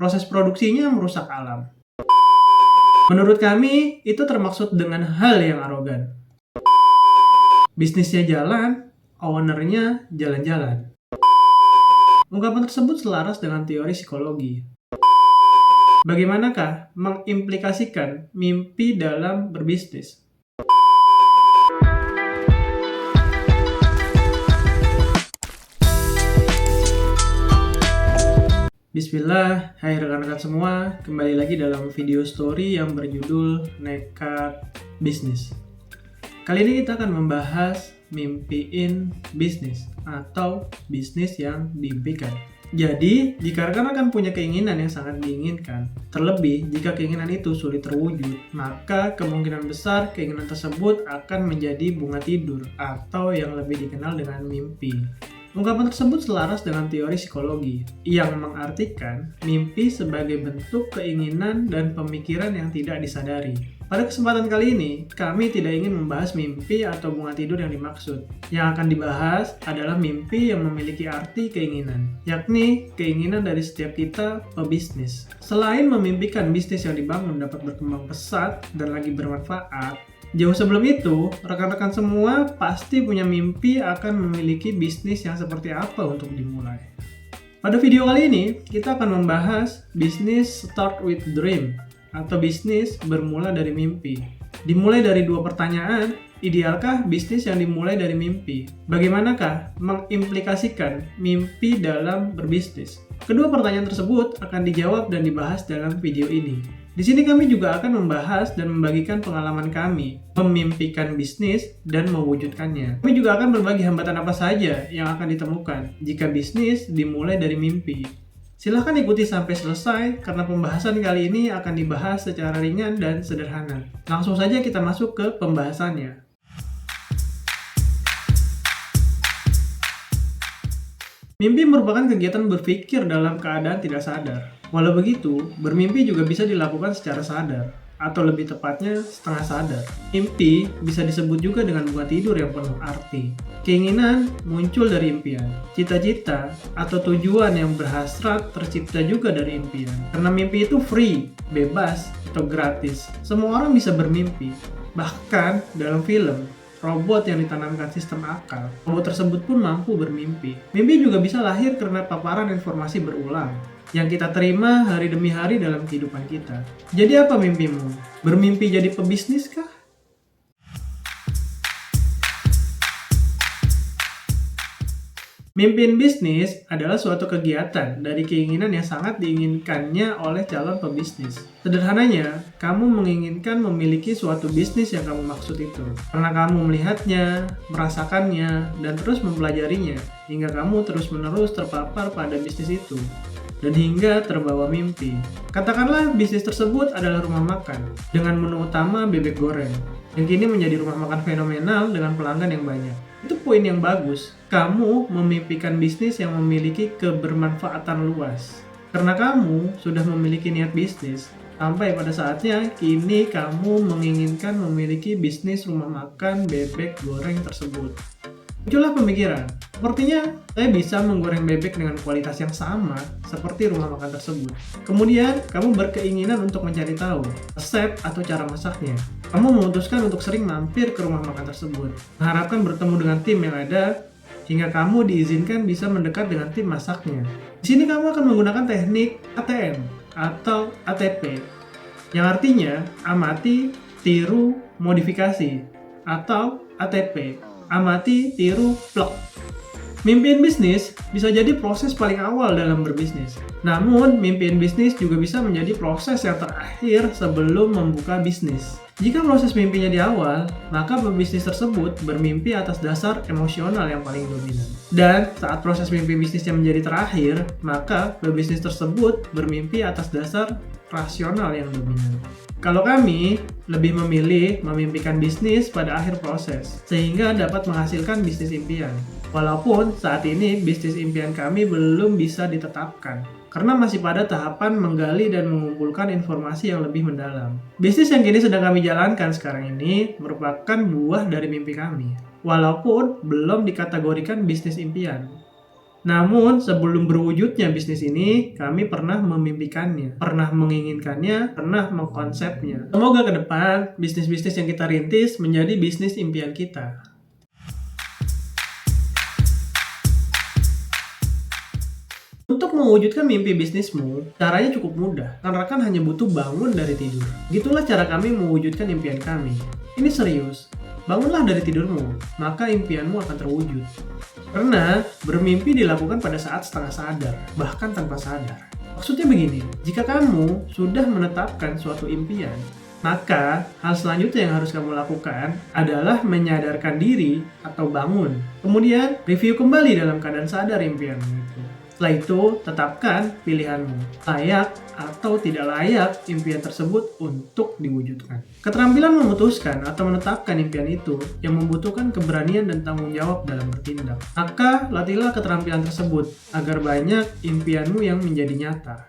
proses produksinya merusak alam. Menurut kami, itu termaksud dengan hal yang arogan. Bisnisnya jalan, ownernya jalan-jalan. Ungkapan tersebut selaras dengan teori psikologi. Bagaimanakah mengimplikasikan mimpi dalam berbisnis? Bismillah, hai rekan-rekan semua, kembali lagi dalam video story yang berjudul Nekat Bisnis. Kali ini kita akan membahas mimpiin bisnis atau bisnis yang diimpikan. Jadi, jika rekan-rekan punya keinginan yang sangat diinginkan, terlebih jika keinginan itu sulit terwujud, maka kemungkinan besar keinginan tersebut akan menjadi bunga tidur atau yang lebih dikenal dengan mimpi. Ungkapan tersebut selaras dengan teori psikologi yang mengartikan mimpi sebagai bentuk keinginan dan pemikiran yang tidak disadari. Pada kesempatan kali ini, kami tidak ingin membahas mimpi atau bunga tidur yang dimaksud. Yang akan dibahas adalah mimpi yang memiliki arti keinginan, yakni keinginan dari setiap kita pebisnis. Selain memimpikan bisnis yang dibangun dapat berkembang pesat dan lagi bermanfaat, jauh sebelum itu, rekan-rekan semua pasti punya mimpi akan memiliki bisnis yang seperti apa untuk dimulai. Pada video kali ini, kita akan membahas bisnis Start with Dream atau bisnis bermula dari mimpi. Dimulai dari dua pertanyaan, idealkah bisnis yang dimulai dari mimpi? Bagaimanakah mengimplikasikan mimpi dalam berbisnis? Kedua pertanyaan tersebut akan dijawab dan dibahas dalam video ini. Di sini kami juga akan membahas dan membagikan pengalaman kami memimpikan bisnis dan mewujudkannya. Kami juga akan berbagi hambatan apa saja yang akan ditemukan jika bisnis dimulai dari mimpi. Silahkan ikuti sampai selesai karena pembahasan kali ini akan dibahas secara ringan dan sederhana. Langsung saja kita masuk ke pembahasannya. Mimpi merupakan kegiatan berpikir dalam keadaan tidak sadar. Walau begitu, bermimpi juga bisa dilakukan secara sadar, atau lebih tepatnya setengah sadar. Mimpi bisa disebut juga dengan bunga tidur yang penuh arti. Keinginan muncul dari impian. Cita-cita atau tujuan yang berhasrat tercipta juga dari impian. Karena mimpi itu free, bebas, atau gratis. Semua orang bisa bermimpi. Bahkan dalam film, robot yang ditanamkan sistem akal, robot tersebut pun mampu bermimpi. Mimpi juga bisa lahir karena paparan informasi berulang yang kita terima hari demi hari dalam kehidupan kita. Jadi apa mimpimu? Bermimpi jadi pebisnis kah? Mimpiin bisnis adalah suatu kegiatan dari keinginan yang sangat diinginkannya oleh calon pebisnis. Sederhananya, kamu menginginkan memiliki suatu bisnis yang kamu maksud itu. Karena kamu melihatnya, merasakannya, dan terus mempelajarinya, hingga kamu terus-menerus terpapar pada bisnis itu. Dan hingga terbawa mimpi. Katakanlah bisnis tersebut adalah rumah makan dengan menu utama bebek goreng yang kini menjadi rumah makan fenomenal dengan pelanggan yang banyak. Itu poin yang bagus. Kamu memimpikan bisnis yang memiliki kebermanfaatan luas. Karena kamu sudah memiliki niat bisnis, sampai pada saatnya kini kamu menginginkan memiliki bisnis rumah makan bebek goreng tersebut. Muncullah pemikiran, sepertinya saya bisa menggoreng bebek dengan kualitas yang sama seperti rumah makan tersebut. Kemudian, kamu berkeinginan untuk mencari tahu resep atau cara masaknya. Kamu memutuskan untuk sering mampir ke rumah makan tersebut, mengharapkan bertemu dengan tim yang ada, hingga kamu diizinkan bisa mendekat dengan tim masaknya. Di sini kamu akan menggunakan teknik ATM atau ATP, yang artinya amati, tiru, modifikasi, atau ATP. Amati, tiru, plok. Mimpiin bisnis bisa jadi proses paling awal dalam berbisnis. Namun, mimpiin bisnis juga bisa menjadi proses yang terakhir sebelum membuka bisnis. Jika proses mimpinya di awal, maka pebisnis tersebut bermimpi atas dasar emosional yang paling dominan. Dan saat proses mimpi bisnisnya menjadi terakhir, maka pebisnis tersebut bermimpi atas dasar rasional yang dominan. Kalau kami lebih memilih memimpikan bisnis pada akhir proses, sehingga dapat menghasilkan bisnis impian. Walaupun saat ini bisnis impian kami belum bisa ditetapkan, karena masih pada tahapan menggali dan mengumpulkan informasi yang lebih mendalam. Bisnis yang kini sedang kami jalankan sekarang ini merupakan buah dari mimpi kami, walaupun belum dikategorikan bisnis impian. Namun sebelum berwujudnya bisnis ini, kami pernah memimpikannya, pernah menginginkannya, pernah mengkonsepnya. Semoga ke depan bisnis-bisnis yang kita rintis menjadi bisnis impian kita. Untuk mewujudkan mimpi bisnismu, caranya cukup mudah, karena kan hanya butuh bangun dari tidur. Gitulah cara kami mewujudkan impian kami. Ini serius, bangunlah dari tidurmu, maka impianmu akan terwujud. Karena bermimpi dilakukan pada saat setengah sadar, bahkan tanpa sadar. Maksudnya begini, jika kamu sudah menetapkan suatu impian, maka hal selanjutnya yang harus kamu lakukan adalah menyadarkan diri atau bangun. Kemudian review kembali dalam keadaan sadar impianmu itu. Setelah itu, tetapkan pilihanmu, layak atau tidak layak impian tersebut untuk diwujudkan. Keterampilan memutuskan atau menetapkan impian itu yang membutuhkan keberanian dan tanggung jawab dalam bertindak. Maka, latihlah keterampilan tersebut agar banyak impianmu yang menjadi nyata.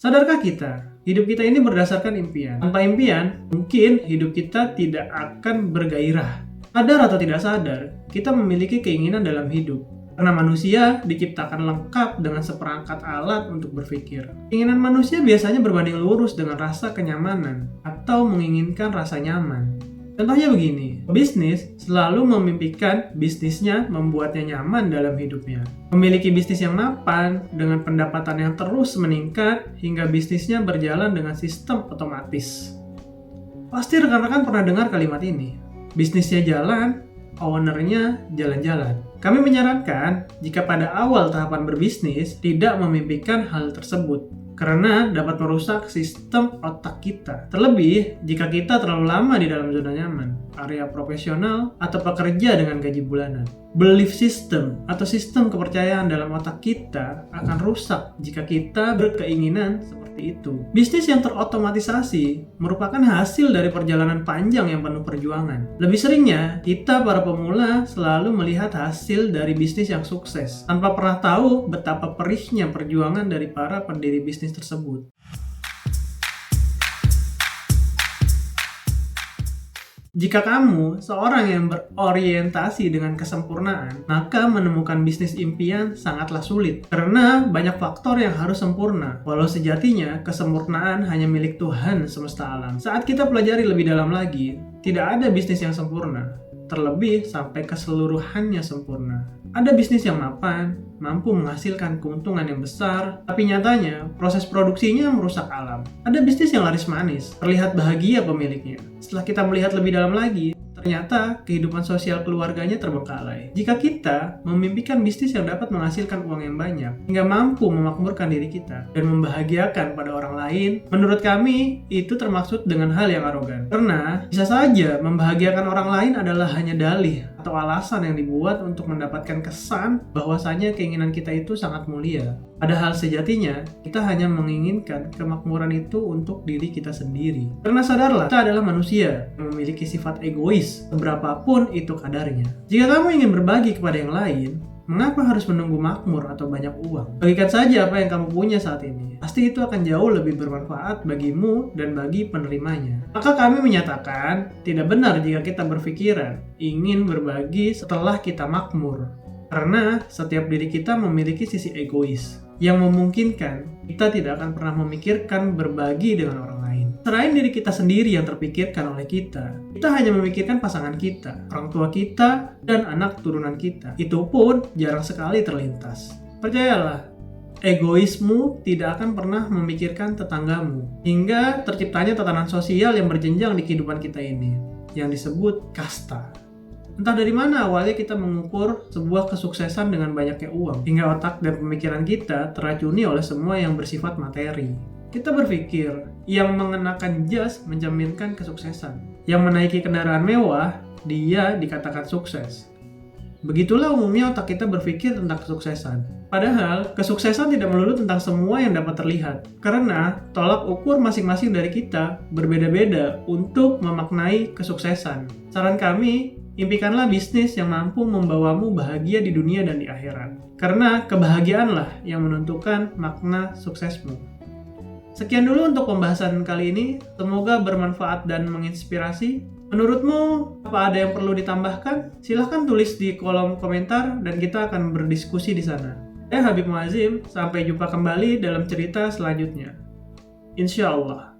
Sadarkah kita, hidup kita ini berdasarkan impian. Tanpa impian, mungkin hidup kita tidak akan bergairah. Sadar atau tidak sadar, kita memiliki keinginan dalam hidup. Karena manusia diciptakan lengkap dengan seperangkat alat untuk berpikir. Keinginan manusia biasanya berbanding lurus dengan rasa kenyamanan atau menginginkan rasa nyaman. Contohnya begini, bisnis selalu memimpikan bisnisnya membuatnya nyaman dalam hidupnya. Memiliki bisnis yang mapan dengan pendapatan yang terus meningkat hingga bisnisnya berjalan dengan sistem otomatis. Pasti rekan-rekan pernah dengar kalimat ini. Bisnisnya jalan, ownernya jalan-jalan. Kami menyarankan jika pada awal tahapan berbisnis tidak memimpikan hal tersebut karena dapat merusak sistem otak kita. Terlebih jika kita terlalu lama di dalam zona nyaman, area profesional atau pekerja dengan gaji bulanan. Belief system atau sistem kepercayaan dalam otak kita akan rusak jika kita berkeinginan seperti itu. Bisnis yang terotomatisasi merupakan hasil dari perjalanan panjang yang penuh perjuangan. Lebih seringnya, kita para pemula selalu melihat hasil dari bisnis yang sukses, tanpa pernah tahu betapa perihnya perjuangan dari para pendiri bisnis tersebut. Jika kamu seorang yang berorientasi dengan kesempurnaan, maka menemukan bisnis impian sangatlah sulit. Karena banyak faktor yang harus sempurna. Walau sejatinya, kesempurnaan hanya milik Tuhan semesta alam. Saat kita pelajari lebih dalam lagi, tidak ada bisnis yang sempurna. Terlebih sampai keseluruhannya sempurna. Ada bisnis yang mapan, mampu menghasilkan keuntungan yang besar, tapi nyatanya proses produksinya merusak alam. Ada bisnis yang laris manis, terlihat bahagia pemiliknya. Setelah kita melihat lebih dalam lagi, ternyata kehidupan sosial keluarganya terbengkalai. Jika kita memimpikan bisnis yang dapat menghasilkan uang yang banyak, hingga mampu memakmurkan diri kita, dan membahagiakan pada orang lain, menurut kami itu termaksud dengan hal yang arogan. Karena bisa saja membahagiakan orang lain adalah hanya dalih atau alasan yang dibuat untuk mendapatkan kesan bahwasanya keinginan kita itu sangat mulia. Padahal sejatinya, kita hanya menginginkan kemakmuran itu untuk diri kita sendiri. Karena sadarlah, kita adalah manusia yang memiliki sifat egois, seberapapun itu kadarnya. Jika kamu ingin berbagi kepada yang lain, mengapa harus menunggu makmur atau banyak uang? Bagikan saja apa yang kamu punya saat ini. Pasti itu akan jauh lebih bermanfaat bagimu dan bagi penerimanya. Maka kami menyatakan, tidak benar jika kita berpikiran ingin berbagi setelah kita makmur. Karena setiap diri kita memiliki sisi egois yang memungkinkan kita tidak akan pernah memikirkan berbagi dengan orang lain. Selain diri kita sendiri yang terpikirkan oleh kita hanya memikirkan pasangan kita, orang tua kita, dan anak turunan kita. Itu pun jarang sekali terlintas. Percayalah, egoismu tidak akan pernah memikirkan tetanggamu, hingga terciptanya tatanan sosial yang berjenjang di kehidupan kita ini, yang disebut kasta. Entah dari mana awalnya kita mengukur sebuah kesuksesan dengan banyaknya uang, hingga otak dan pemikiran kita teracuni oleh semua yang bersifat materi. Kita berpikir, yang mengenakan jas menjaminkan kesuksesan. Yang menaiki kendaraan mewah, dia dikatakan sukses. Begitulah umumnya otak kita berpikir tentang kesuksesan. Padahal, kesuksesan tidak melulu tentang semua yang dapat terlihat. Karena, tolak ukur masing-masing dari kita berbeda-beda untuk memaknai kesuksesan. Saran kami, impikanlah bisnis yang mampu membawamu bahagia di dunia dan di akhirat. Karena kebahagiaanlah yang menentukan makna suksesmu. Sekian dulu untuk pembahasan kali ini. Semoga bermanfaat dan menginspirasi. Menurutmu, apa ada yang perlu ditambahkan? Silahkan tulis di kolom komentar dan kita akan berdiskusi di sana. Saya Habib Muazim, sampai jumpa kembali dalam cerita selanjutnya. Insya Allah.